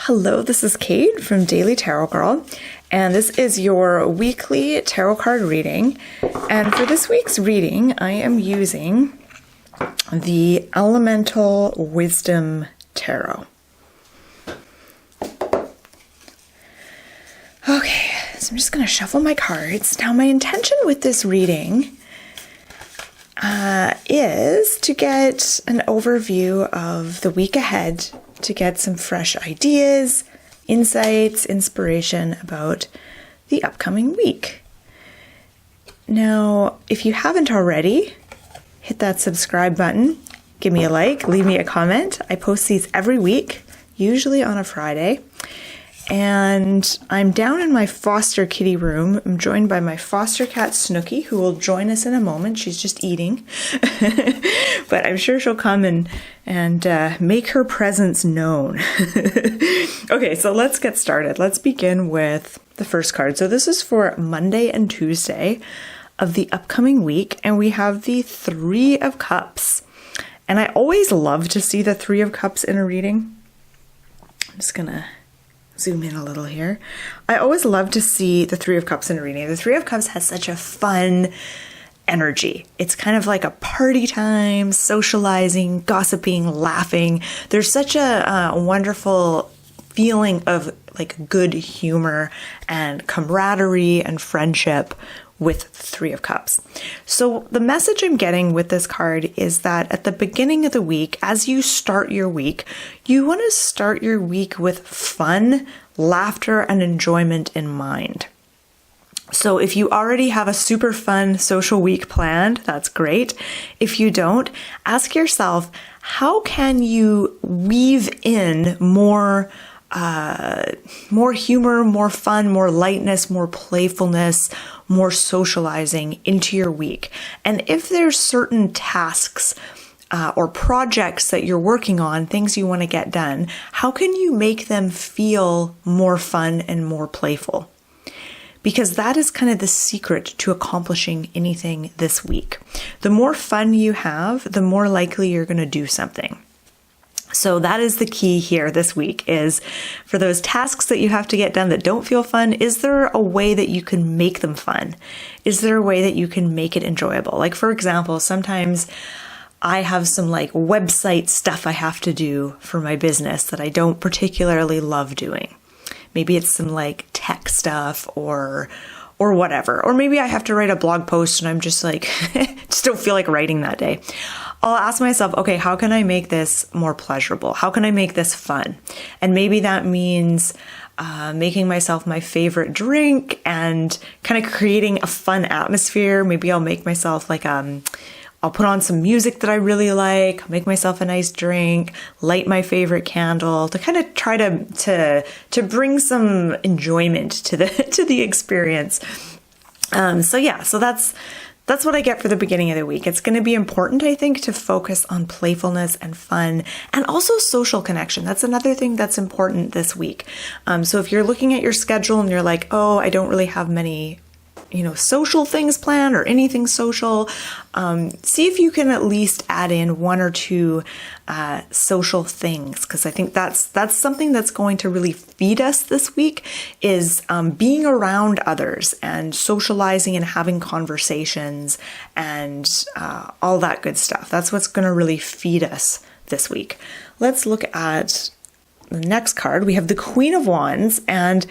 Hello, this is Kate from Daily Tarot Girl, and this is your weekly tarot card reading. And for this week's reading, I am using the Elemental Wisdom Tarot. Okay, so I'm just going to shuffle my cards. Now, my intention with this reading is to get an overview of the week ahead, to get some fresh ideas, insights, inspiration about the upcoming week. Now, if you haven't already, hit that subscribe button, give me a like, leave me a comment. I post these every week, usually on a Friday. And I'm down in my foster kitty room. I'm joined by my foster cat, Snooky, who will join us in a moment. She's just eating. But I'm sure she'll come and make her presence known. Okay, so let's get started. Let's begin with the first card. So this is for Monday and Tuesday of the upcoming week. And we have the Three of Cups. And I always love to see the Three of Cups in a reading. I'm just going to zoom in a little here. I always love to see the Three of Cups in a reading. The Three of Cups has such a fun energy. It's kind of like a party time, socializing, gossiping, laughing. There's such a wonderful feeling of like good humor and camaraderie and friendship with Three of Cups. So the message I'm getting with this card is that at the beginning of the week, as you start your week, you want to start your week with fun, laughter, and enjoyment in mind. So if you already have a super fun social week planned, that's great. If you don't, ask yourself, how can you weave in more humor, more fun, more lightness, more playfulness, more socializing into your week? And if there's certain tasks or projects that you're working on, things you want to get done, how can you make them feel more fun and more playful? Because that is kind of the secret to accomplishing anything this week. The more fun you have, the more likely you're going to do something. So that is the key here this week, is for those tasks that you have to get done that don't feel fun, is there a way that you can make them fun? Is there a way that you can make it enjoyable? Like, for example, sometimes I have some like website stuff I have to do for my business that I don't particularly love doing. Maybe it's some like tech stuff or whatever. Or maybe I have to write a blog post and I'm just like, just don't feel like writing that day. I'll ask myself, okay, how can I make this more pleasurable? How can I make this fun? And maybe that means making myself my favorite drink and kind of creating a fun atmosphere. Maybe I'll make myself like, I'll put on some music that I really like, make myself a nice drink, light my favorite candle to kind of try to bring some enjoyment to the experience. So that's what I get for the beginning of the week. It's going to be important, I think, to focus on playfulness and fun and also social connection. That's another thing that's important this week. So if you're looking at your schedule and you're like, oh, I don't really have many social things planned or anything social, see if you can at least add in one or two social things, because I think that's something that's going to really feed us this week, is being around others and socializing and having conversations and all that good stuff. That's what's going to really feed us this week. Let's look at the next card. We have the Queen of Wands, and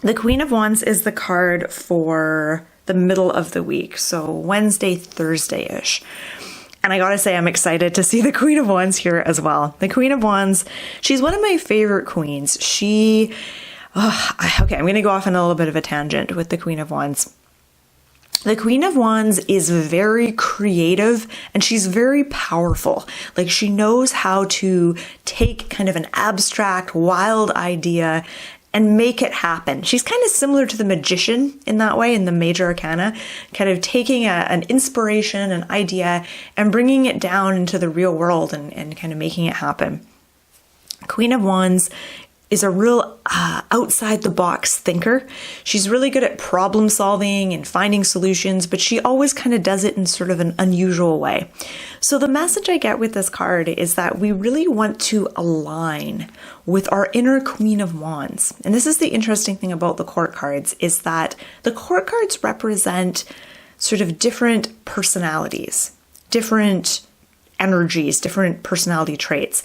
the Queen of Wands is the card for the middle of the week, so Wednesday, Thursday-ish. And I gotta say, I'm excited to see the Queen of Wands here as well. The Queen of Wands, she's one of my favorite queens. Okay, I'm gonna go off on a little bit of a tangent with the Queen of Wands. The Queen of Wands is very creative and she's very powerful. Like, she knows how to take kind of an abstract, wild idea and make it happen. She's kind of similar to the magician in that way, in the major arcana, kind of taking an inspiration, an idea, and bringing it down into the real world and kind of making it happen. Queen of Wands is a real outside the box thinker. She's really good at problem solving and finding solutions, but she always kind of does it in sort of an unusual way. So the message I get with this card is that we really want to align with our inner Queen of Wands. And this is the interesting thing about the court cards, is that the court cards represent sort of different personalities, different energies, different personality traits.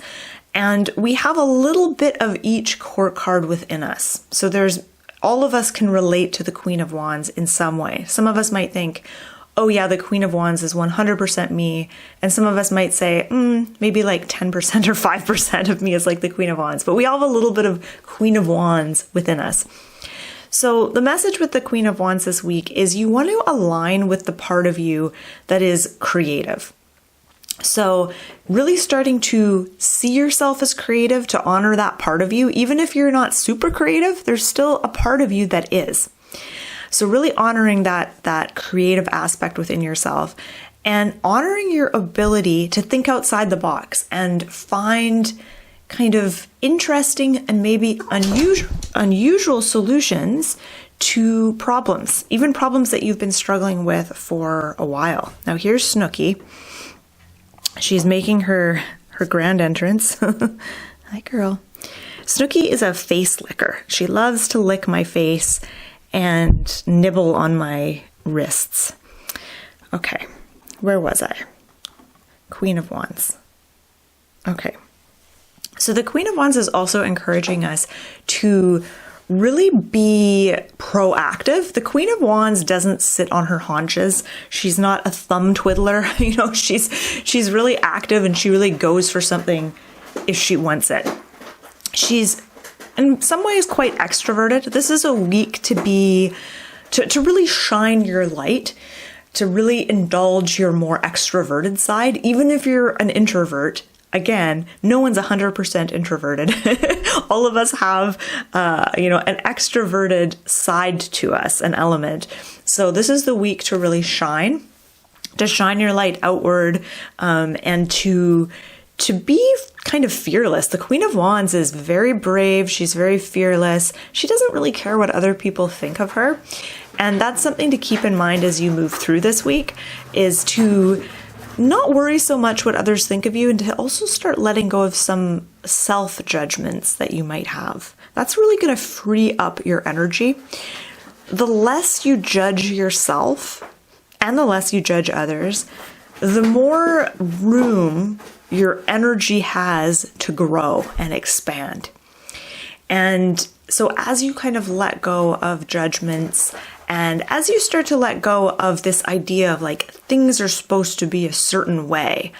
And we have a little bit of each court card within us. So all of us can relate to the Queen of Wands in some way. Some of us might think, oh yeah, the Queen of Wands is 100% me. And some of us might say, maybe like 10% or 5% of me is like the Queen of Wands. But we all have a little bit of Queen of Wands within us. So the message with the Queen of Wands this week is you want to align with the part of you that is creative. So really starting to see yourself as creative, to honor that part of you. Even if you're not super creative, there's still a part of you that is. So really honoring that creative aspect within yourself and honoring your ability to think outside the box and find kind of interesting and maybe unusual solutions to problems, even problems that you've been struggling with for a while. Now here's Snooki. She's making her grand entrance. Hi, girl. Snooki is a face licker. She loves to lick my face and nibble on my wrists. Okay, where was I? Queen of Wands. Okay. So the Queen of Wands is also encouraging us to really be proactive. The Queen of Wands doesn't sit on her haunches. She's not a thumb twiddler. She's really active and she really goes for something if she wants it. She's in some ways quite extroverted. This is a week to really shine your light, to really indulge your more extroverted side. Even if you're an introvert, again, no one's 100% introverted. All of us have, an extroverted side to us, an element. So this is the week to really shine your light outward, and to be kind of fearless. The Queen of Wands is very brave. She's very fearless. She doesn't really care what other people think of her. And that's something to keep in mind as you move through this week, is to not worry so much what others think of you, and to also start letting go of some self-judgments that you might have. That's really going to free up your energy. The less you judge yourself and the less you judge others, the more room your energy has to grow and expand. And so as you kind of let go of judgments, and as you start to let go of this idea of like things are supposed to be a certain way,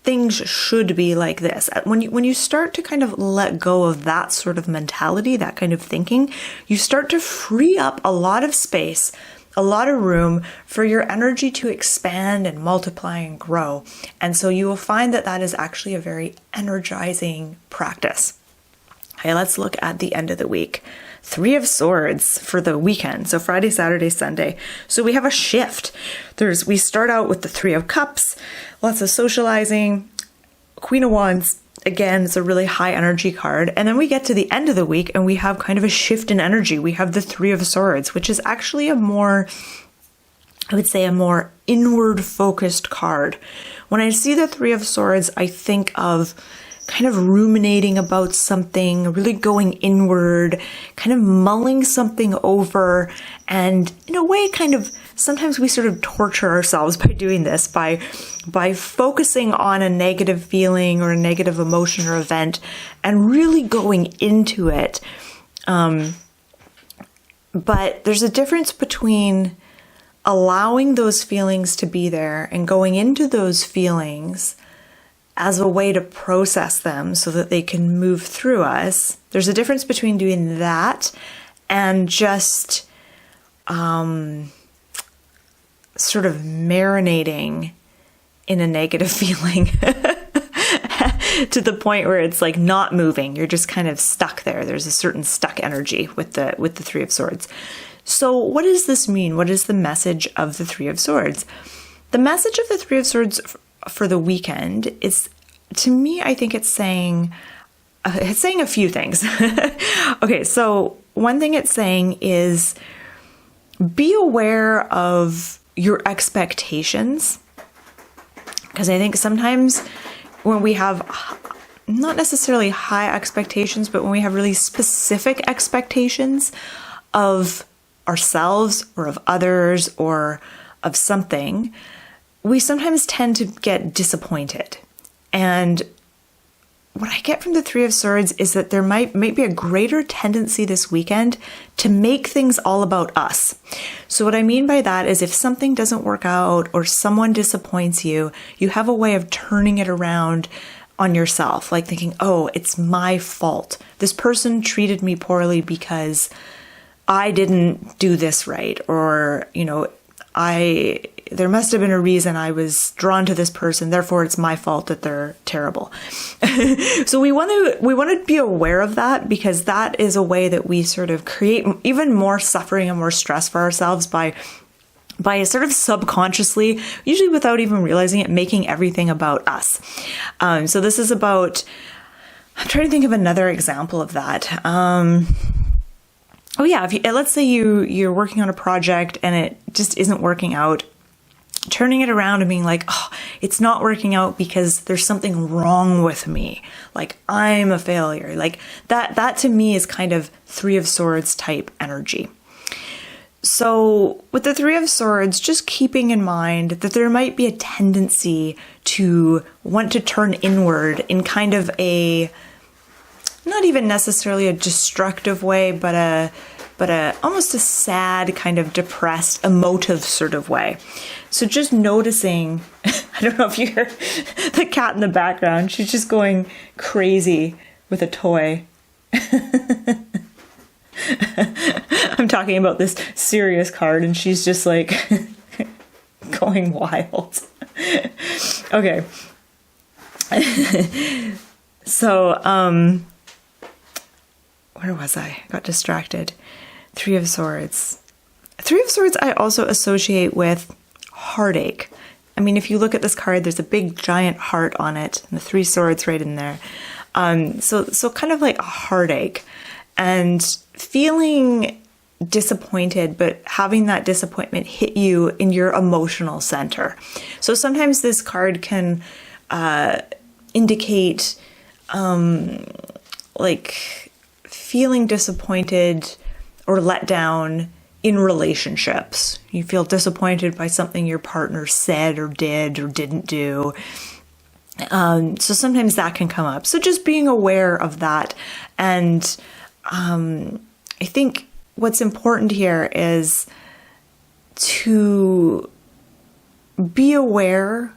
things should be like this. When you start to kind of let go of that sort of mentality, that kind of thinking, you start to free up a lot of space, a lot of room for your energy to expand and multiply and grow. And so you will find that that is actually a very energizing practice. Okay, let's look at the end of the week. 3 of Swords for the weekend. So Friday, Saturday, Sunday. So we have a shift. We start out with the 3 of Cups, lots of socializing. Queen of Wands, again, it's a really high energy card. And then we get to the end of the week and we have kind of a shift in energy. We have the 3 of Swords, which is actually a more inward focused card. When I see the 3 of Swords, I think of kind of ruminating about something, really going inward, kind of mulling something over, and in a way kind of sometimes we sort of torture ourselves by doing this, by focusing on a negative feeling or a negative emotion or event and really going into it. But there's a difference between allowing those feelings to be there and going into those feelings as a way to process them so that they can move through us. There's a difference between doing that and just sort of marinating in a negative feeling to the point where it's like not moving. You're just kind of stuck there. There's a certain stuck energy with the 3 of Swords. So what does this mean? What is the message of the 3 of Swords? The message of the 3 of Swords for the weekend is, to me, I think it's saying, it's saying a few things. Okay, so one thing it's saying is be aware of your expectations. Because I think sometimes when we have not necessarily high expectations, but when we have really specific expectations of ourselves or of others or of something, we sometimes tend to get disappointed. And what I get from the Three of Swords is that there might be a greater tendency this weekend to make things all about us. So what I mean by that is if something doesn't work out or someone disappoints you, you have a way of turning it around on yourself, like thinking, oh, it's my fault. This person treated me poorly because I didn't do this right, or, there must have been a reason I was drawn to this person, therefore it's my fault that they're terrible. So we want to be aware of that, because that is a way that we sort of create even more suffering and more stress for ourselves by sort of subconsciously, usually without even realizing it, making everything about us. So this is about, I'm trying to think of another example of that. Let's say you're working on a project and it just isn't working out. Turning it around and being like, oh, it's not working out because there's something wrong with me. Like, I'm a failure. Like that to me is kind of Three of Swords type energy. So with the Three of Swords, just keeping in mind that there might be a tendency to want to turn inward in kind of a, not even necessarily a destructive way, but a almost a sad, kind of depressed, emotive sort of way. So just noticing, I don't know if you hear the cat in the background, she's just going crazy with a toy. I'm talking about this serious card and she's just like going wild. Okay. So, where was I? Got distracted. Three of Swords. Three of Swords I also associate with heartache. I mean, if you look at this card, there's a big giant heart on it and the Three Swords right in there. So kind of like a heartache and feeling disappointed, but having that disappointment hit you in your emotional center. So sometimes this card can indicate like feeling disappointed or let down in relationships. You feel disappointed by something your partner said or did or didn't do. So sometimes that can come up. So just being aware of that. And I think what's important here is to be aware,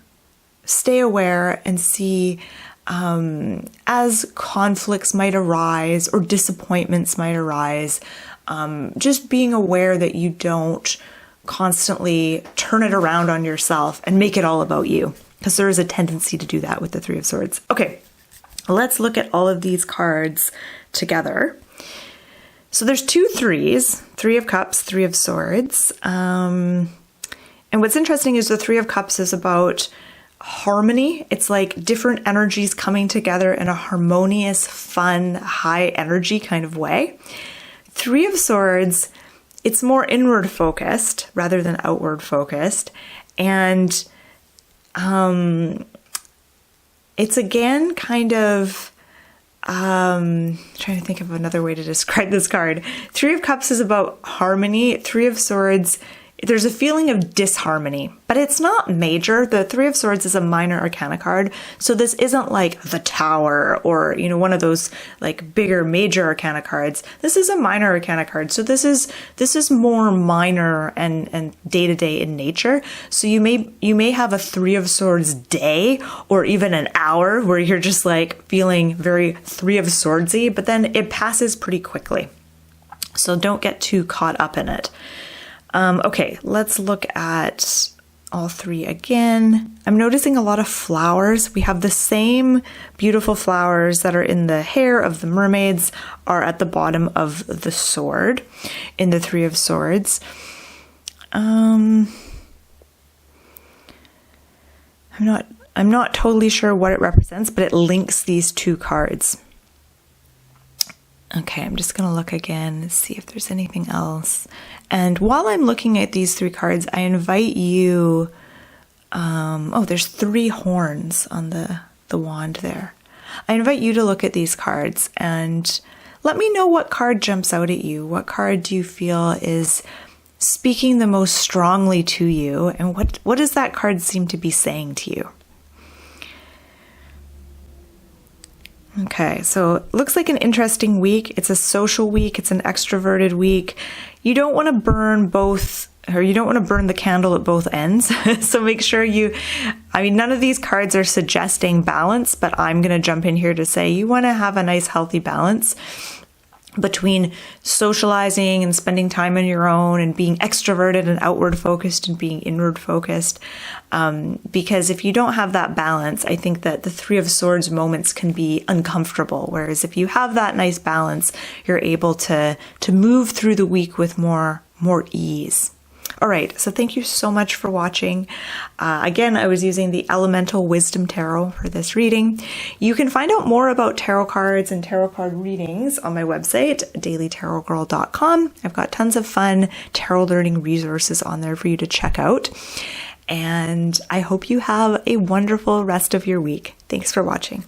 stay aware, and see as conflicts might arise or disappointments might arise, just being aware that you don't constantly turn it around on yourself and make it all about you, because there is a tendency to do that with the Three of Swords. Okay, let's look at all of these cards together. So there's two threes, Three of Cups, Three of Swords. And what's interesting is the Three of Cups is about harmony. It's like different energies coming together in a harmonious, fun, high energy kind of way. Three of Swords, it's more inward focused rather than outward focused. And it's again kind of, trying to think of another way to describe this card. Three of Cups is about harmony. Three of Swords, there's a feeling of disharmony, but it's not major. The Three of Swords is a minor arcana card. So this isn't like the Tower or, one of those like bigger major arcana cards. This is a minor arcana card. So this is more minor and day-to-day in nature. So you may have a Three of Swords day or even an hour where you're just like feeling very Three of Swordsy, but then it passes pretty quickly. So don't get too caught up in it. Okay, let's look at all three again. I'm noticing a lot of flowers. We have the same beautiful flowers that are in the hair of the mermaids are at the bottom of the sword in the Three of Swords. I'm not totally sure what it represents, but it links these two cards. Okay, I'm just going to look again and see if there's anything else. And while I'm looking at these 3 cards, I invite you, there's 3 horns on the wand there. I invite you to look at these cards and let me know what card jumps out at you. What card do you feel is speaking the most strongly to you? And what does that card seem to be saying to you? Okay, so it looks like an interesting week. It's a social week. It's an extroverted week. You don't want to burn the candle at both ends. So make sure none of these cards are suggesting balance, but I'm going to jump in here to say you want to have a nice, healthy balance between socializing and spending time on your own and being extroverted and outward focused and being inward focused. Because if you don't have that balance, I think that the 3 of Swords moments can be uncomfortable. Whereas if you have that nice balance, you're able to move through the week with more ease. All right, so thank you so much for watching. Again, I was using the Elemental Wisdom Tarot for this reading. You can find out more about tarot cards and tarot card readings on my website, dailytarotgirl.com. I've got tons of fun tarot learning resources on there for you to check out. And I hope you have a wonderful rest of your week. Thanks for watching.